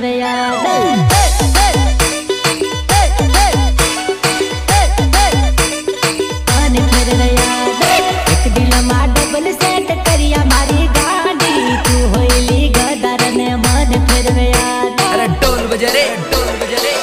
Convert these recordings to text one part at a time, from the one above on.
फिरवे याद मन फिरवे याद एक दिल मा डबल सेट करिया मारी गाड़ी तू होइली गदर ने मन फिरवे याद। अरे ढोल बजे रे ढोल बजे रे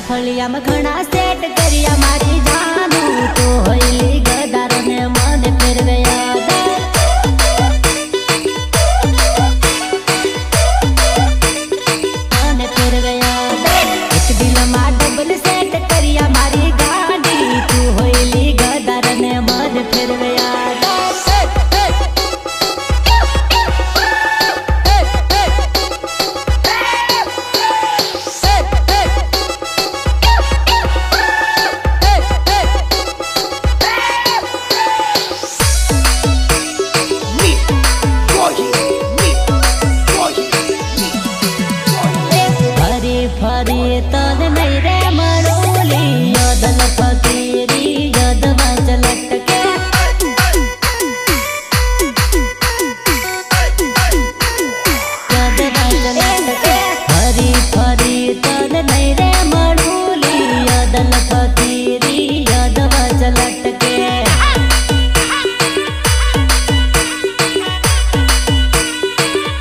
फलिया में घना सेट करिया मारी जानू तो होइली गदार ने मन फिरवे याद मन फिरवे याद एक दिल मा डबल सेट करिया मारी गाड़ी तू होइली गदार ने मन फिरवे याद। फरी तन नहीं रे मरोली यादल फकीरी यादवा चलटके यादवा चलटके फरी फरी तन नहीं रे मरोली यादल फकीरी यादवा चलटके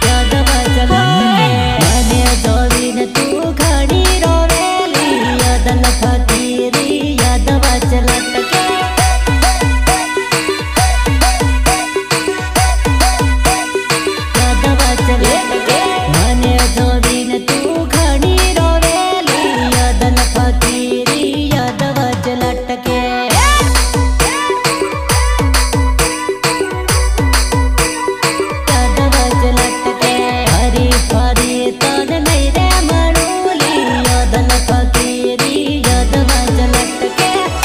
यादवा चलटके मने जोवीन तू फकीरी यादवा चलटके यादवा चलटके मने जोवीन तू घड़ी रोवेली यादल फकीरी यादवा चलटके यादवा चलटके हरी फरी तन नहीं रे मरूली यादल फकीरी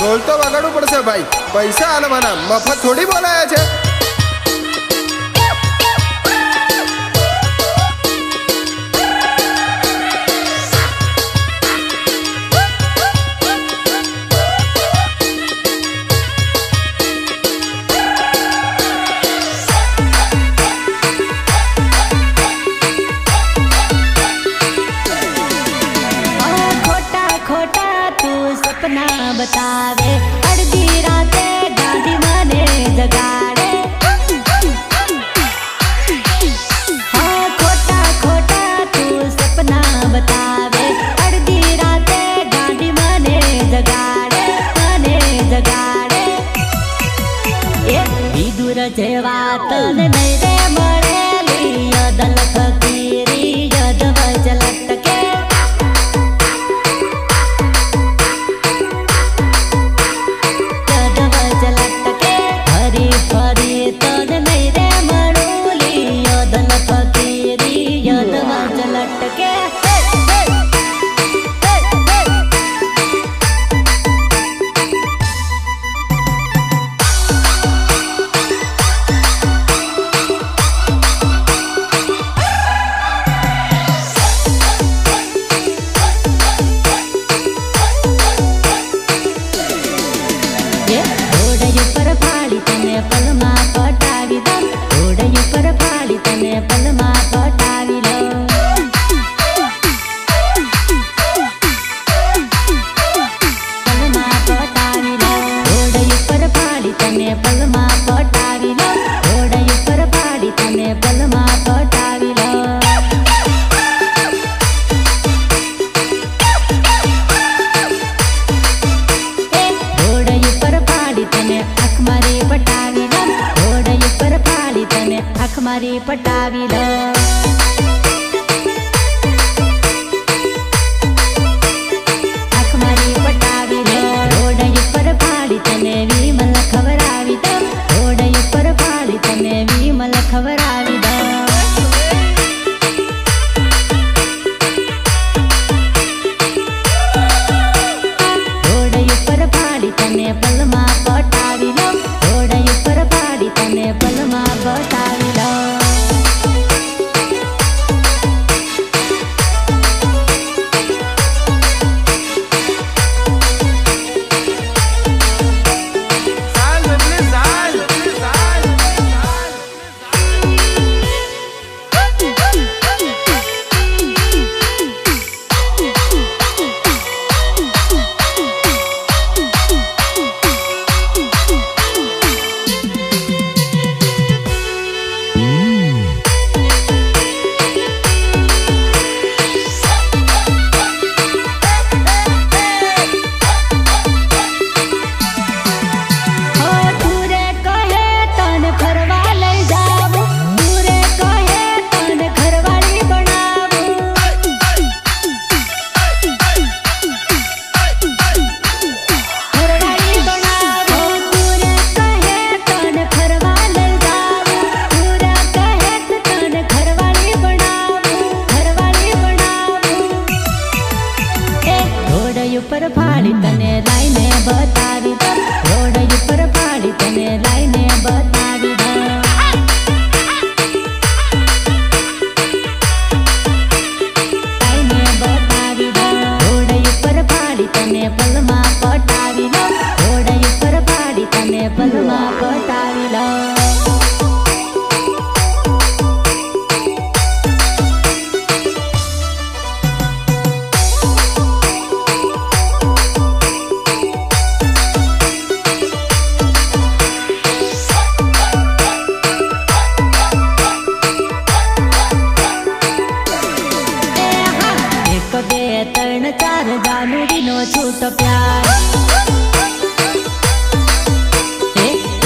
बोल तो वगाड़ू पड़से भाई पैसा आला मना मफत थोड़ी बोलाया छे। खोटा खोटा तू सपना बतावे अर्धी राते गाड़ी मने जगाड़े हाँ खोटा खोटा तू सपना बतावे अर्धी राते गाड़ी मने जगाड़े ए दूर जेवा तन नहीं रे मरेली यादल फकीरी यादवा चलटके तन नहीं रे मरूली यादल फकीरी यादवा चलटके मारी पटावी लो તને પલમાં પટાવી લઉં. બે ત્રણ ચાર જાનુડીનો છૂટ પ્યાર.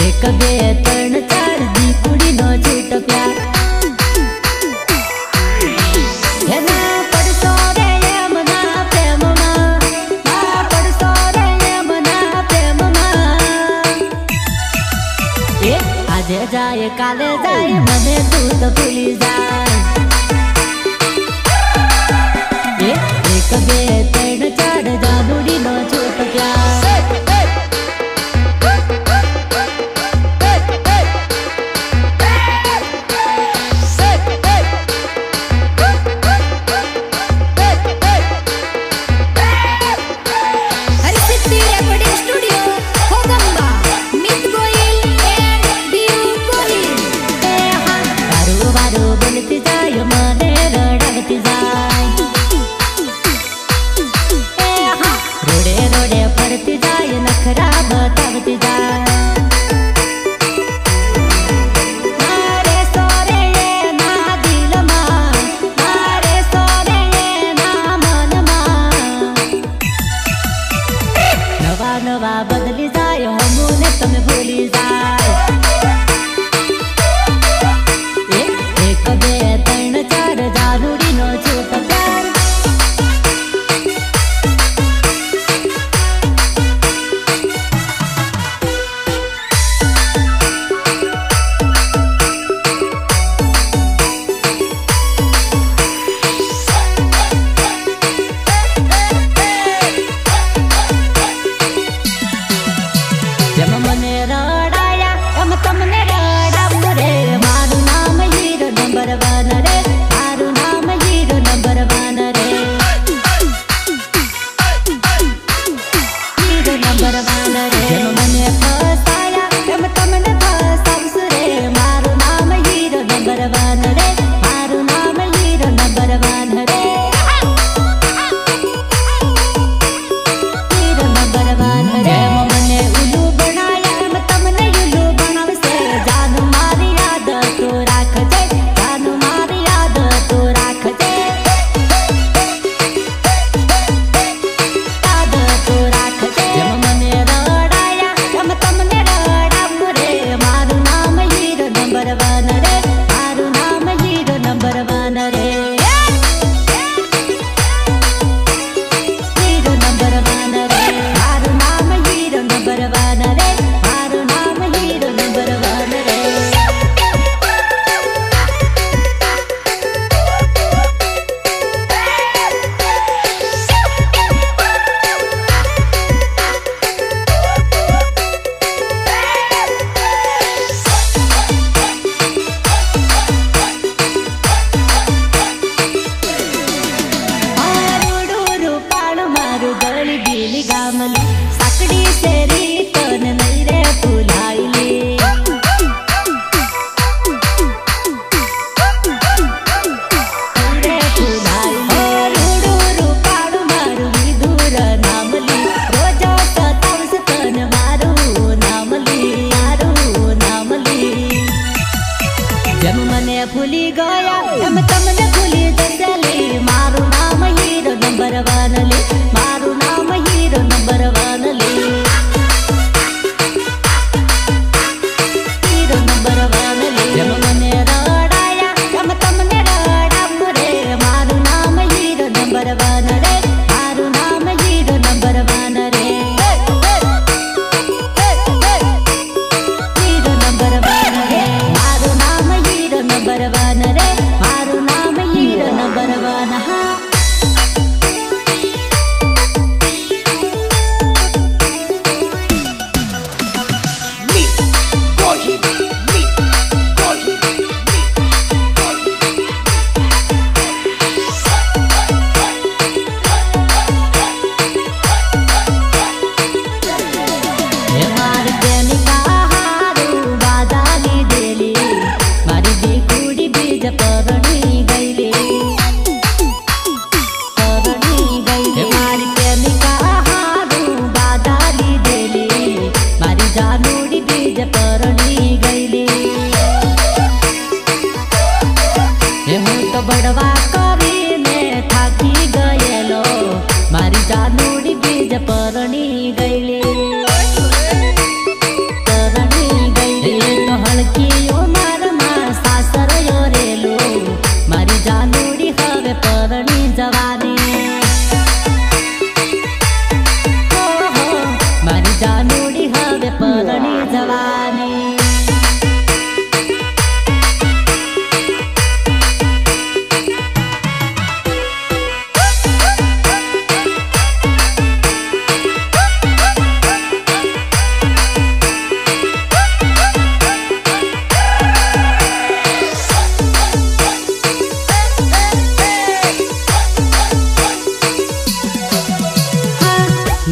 એક બે ત્રણ ચાર દીકુડીનો છૂટ પ્યાર. એના પડશો રે એમના પ્રેમમાં, ના પડશો રે એમના પ્રેમમાં. આજે જાય કાલે જાય મને તું તો ભૂલી જાય. એક બે ત્રણ ચાર જાનુડીનો છૂટ પ્યાર. હરિસિદ્ધિ રેકોર્ડિંગ સ્ટુડિયો હોગંબા મિત ગોહિલ એન્ડ બીયુ ગોહિલ. વારું વારું બોલતી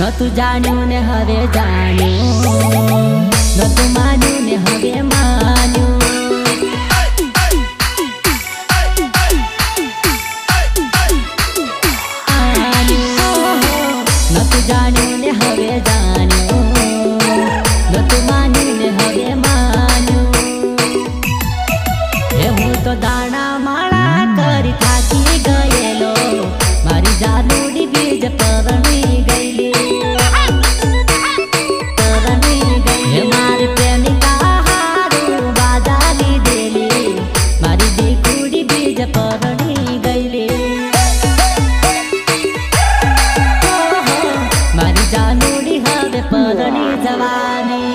નતું જાણ્યું ને હવે જાણ્યું, નતું માન્યું ને હવે માન્યું. નતું જાણ્યું ને હવે જાણ્યું, નતું માન્યું ને હવે માન્યું. હે હું તો દાણા માળા કરી થાકી ગયેલો, મારી જાનુડી બીજ પરણી ગયેલી. હે મારી પ્રેમિકા હારું બાધા લીધેલી, મારી દીકુડી બીજ પરણી ગયેલી. મારી જાનુડી હવે પરણી જવાની.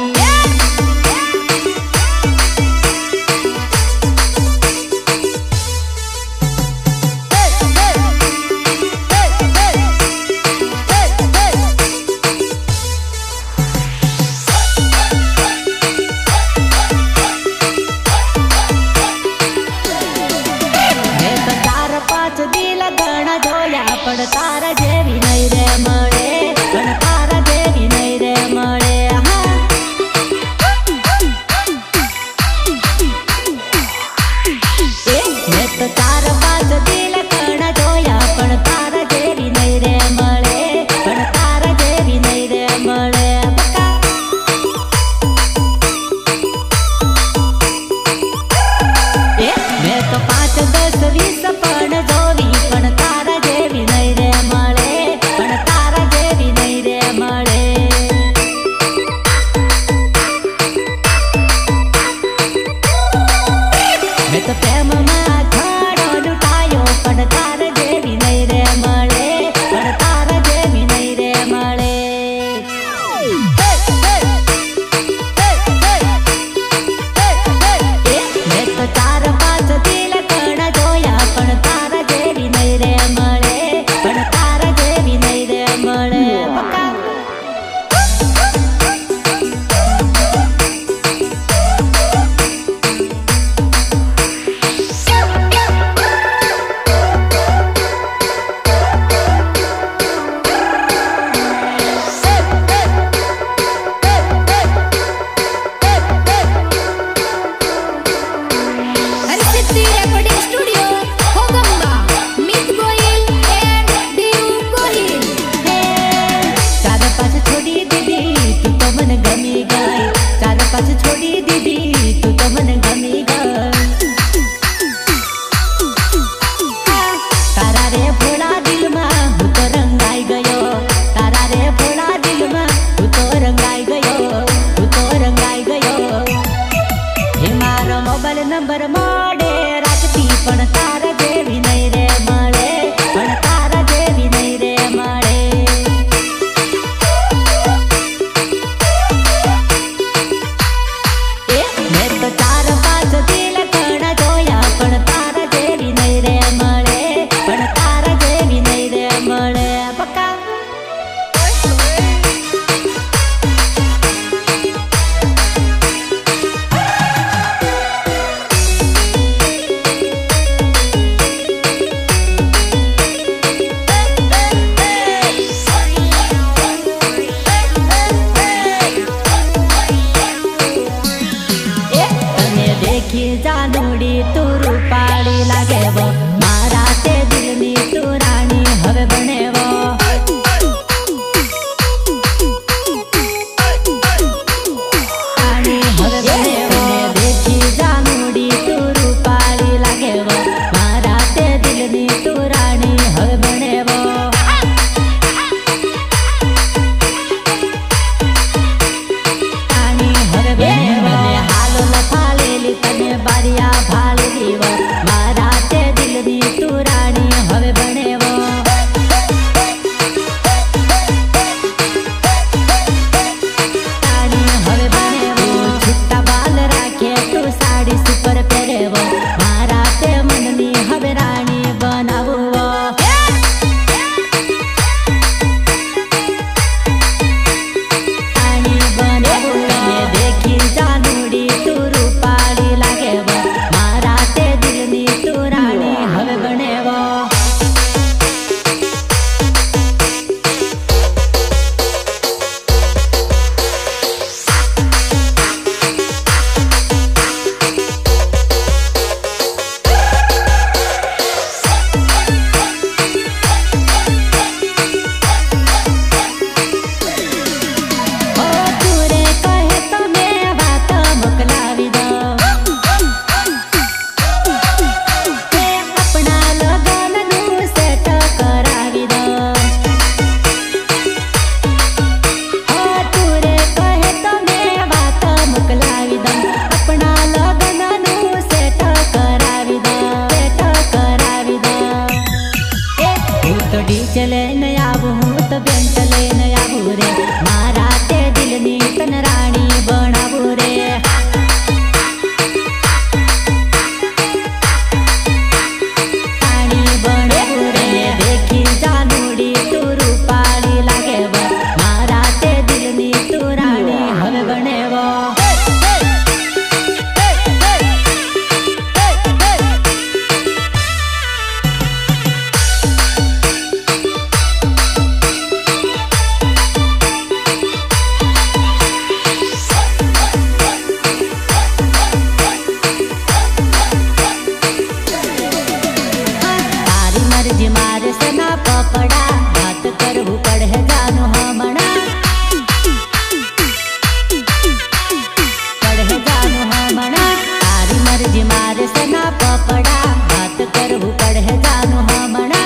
પણ તારા જેવી નહીં રે મળે, પણ તારા જેવી નહીં રે મળે. મેં તો 4-5 દિલ ઘણા જોયા, પણ તારા જેવી નહીં રે મળે, પણ તારા જેવી નહીં રે મળે. મેં તો 5, 10, 20 પણ જોવી, પણ તારા જેવી નહીં રે મળે, પણ તારા જેવી નહીં રે મળે. મેં તો પ્રેમમાં ઘણો લૂંટાયો, પણ તારા જેવી નહીં રે મળે, પણ તારા જેવી નહીં રે મળે. મેં તો 4-5 દિલ ઘણા જોયા, પણ તારા જેવી નહીં રે મળે, પણ તારા જેવી નહીં રે મળે. હરસિદ્ધિ રેકોર્ડિંગ સ્ટુડિયો હોગંબા મિત ગોહિલ એન્ડ દીવ ગોહિલ. ચાર પાછ છોડી દીધી તું તો મને ગમી ગઈ, ચાર પાછ છોડી દીધી તું તો મને ગમી ગઈ. તારા રે ભોળા દિલમાં હું તો રંગાઈ ગયો, તારા રે ભોળા દિલમાં હું તો રંગાઈ ગયો, હું તો રંગાઈ ગયો. હે મારો મોબાઈલ નંબર મળે રાખતી, પણ તારા જેવી નહીં રે મળે, પણ તારા જેવી નહીં રે મળે. મેં તો 4 बीच लઈને આવું હું તો બેન્ટ લઈને આવું રે મારા તે દિલની તને રાણી બનાવું રે રાણી બનાવું રે દેખી જાનુડી તું રૂપાળી લાગે વ મારા તે દિલની તું રાણી હવે બનેવો जी मारे सना पपड़ा बात करवू पड़े जानो हमणा पड़े जानो हमणा तारी मर्जी मारे सना पपड़ा बात करवू पड़े जानो हमणा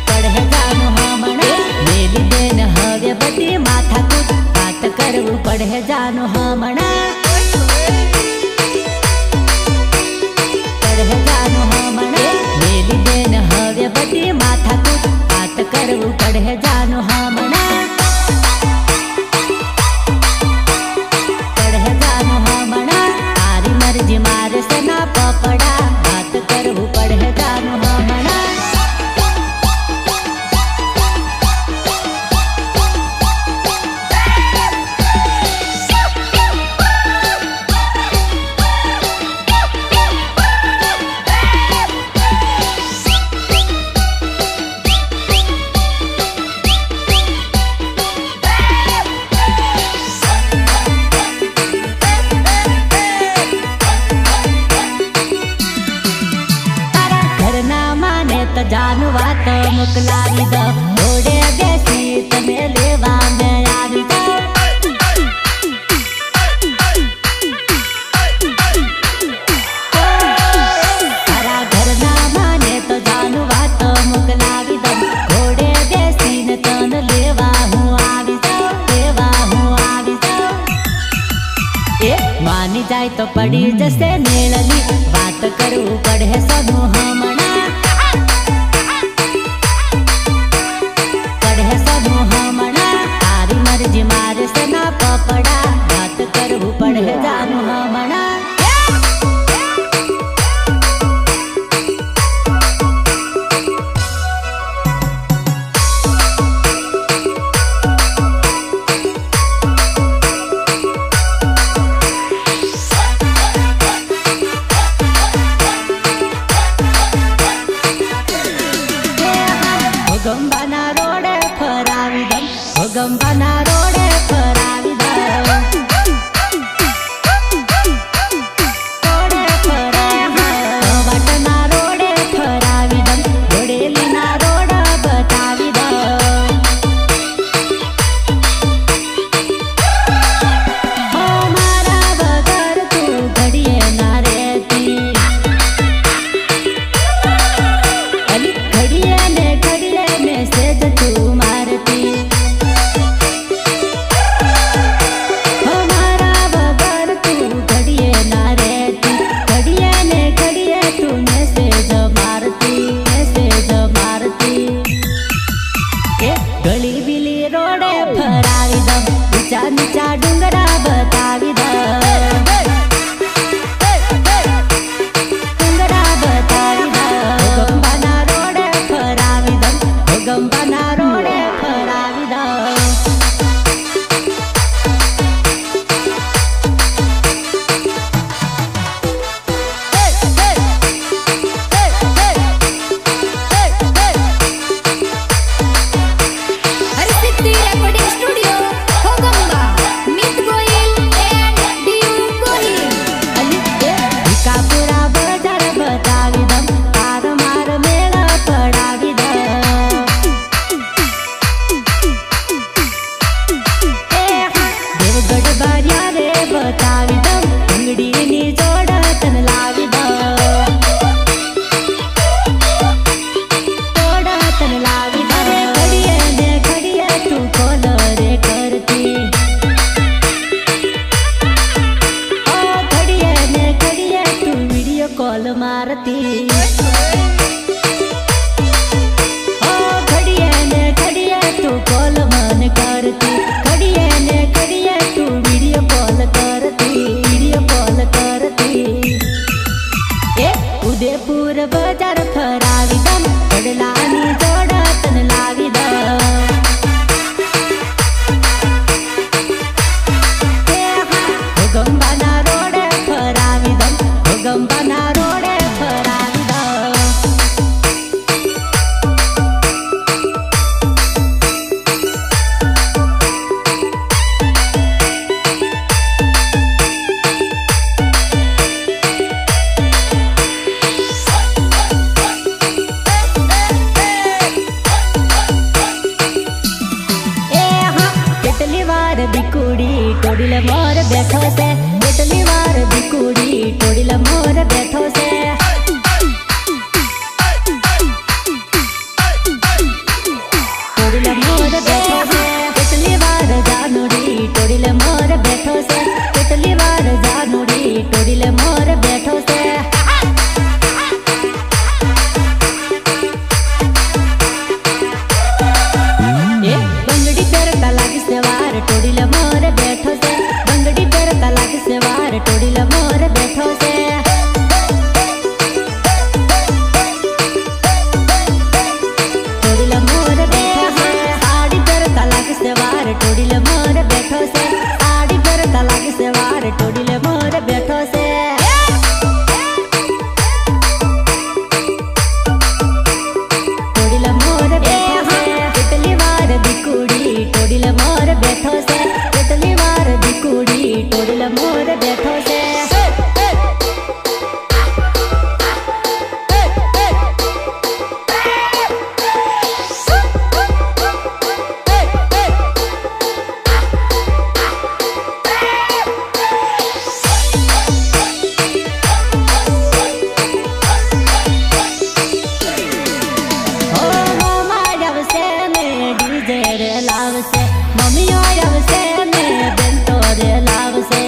पड़े जानो हमणा मेली देन हवे बड़ी माथा कूट बात करवू पड़े जानो हमणा बड़ी माथा कूट बात करवू पड़े जानो हमणा पड़े जानो हमणा तारी मर्जी मारे सना पपड़ा बात करवू पड़े जानो हमणा जानु वात मोकलावी द घोड़े बेसी तने लेवा में आवी द तारा घर ना माने तो जानु वात मोकलावी द घोड़े बेसी ने तन लेवा हूँ आवी द लेवा हूँ आवी द ए मानी जाए तो पड़ी जैसे नेलली बात करू पड़े सनु हमणा जी मारे सना पपड़ा बात करवू पड़े जानो हमणा ગંબાના રોડે ફરાવી દમ ગંબાના રોડે ફરાવી દમ રોડે ફરાવી વાટના રોડે ફરાવી દમ ઘોડેલીના રોડ બતાવી દમ હો મારા વગર તું ઘડીએ ના રહેતી अली घड़िया ने मैसेज तू मारती સુર બજાર ફરાવી દમ પડલાની જોડ તન લાવી દમ ગંબાના રોડે ફરાવી દમ ગંબાના રોડે ફરાવી દમ દીકુડી ટોડીલ મોર બેઠો છે કેટલી વાર દીકુડી ટોડીલ મોર બેઠો છે ટોડીલ મોર બેઠો છે કેટલી વાર જાનુડી ટોડીલ મોર બેઠો છે કેટલી વાર જાનુડી ટોડીલ મોર બેઠો છે બંગડી પહેરતા લાગશે વાર ટોડીલ મોર બેઠો છે બંગડી પહેરતા લાગશે વાર ટોડીલ મોર બેઠો છે ટોડીલ મોર બેઠો છે સાડી પહેરતા લાગશે વાર ટોડીલ મોર બેઠો છે સાડી પહેરતા લાગશે વાર ટોડીલ મોર બેઠો છે ટોડીલ મોર બેઠો છે કેટલી વાર દીકુડી ટોડીલ મોર બેઠો છે કેટલી વાર દીકુડી ટોડીલ મોર બેઠો છે લાવશે મમ્મીઓ આવશે ને બેનતો રે લાવશે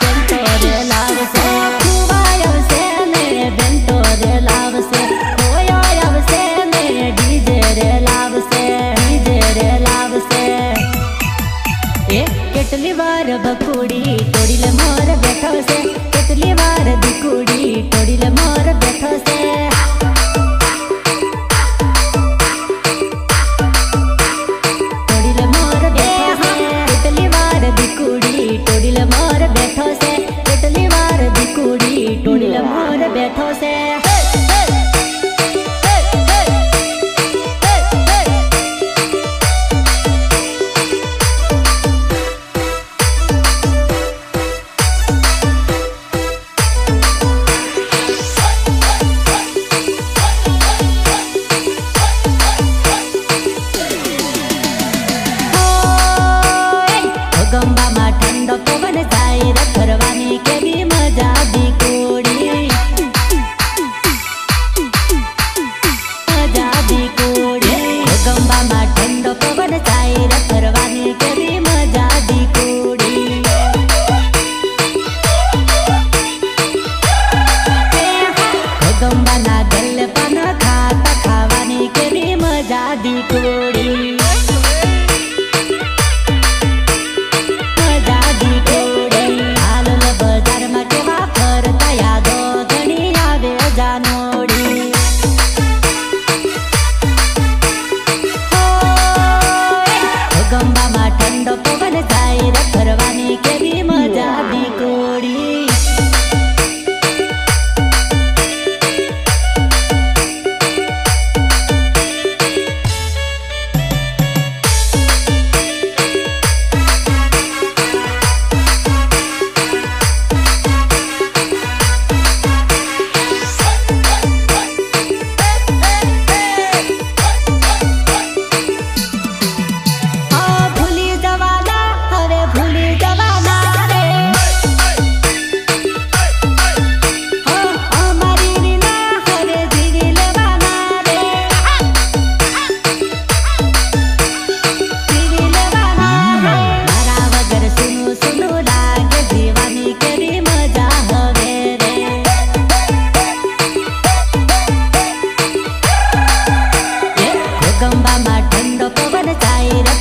બેનતો રે લાવશે ફુવા આવશે ને બેનતો રે લાવશે કોયો આવશે ને ડીજે રે લાવશે ડીજે રે લાવશે એ કેટલી વાર બકુડી ટોડીલ મોર બેઠો છે કેટલી વાર દીકુડી ટોડીલ મોર બેઠો છે ટોડીલ મોર બેઠો છે કેટલી વાર દીકુડી ટોડીલ મોર બેઠો છે ગંબામાં ઠંડો પવન જાય રે ફરવાની કેવી મજા દીકુડી મજા દીકુડી ગંબામાં ઠંડો પવન જાય રે ફરવાની કેવી મજા દીકુડી ગંબાના ગલ પાન ખાતા ખાવાની કેવી મજા દીકુડી ગંબામાં ઠંડો પવન જાય રે ફરવાની કેવી મજા દીકુડી ગંબામાં ઠંડો પવન જાય રે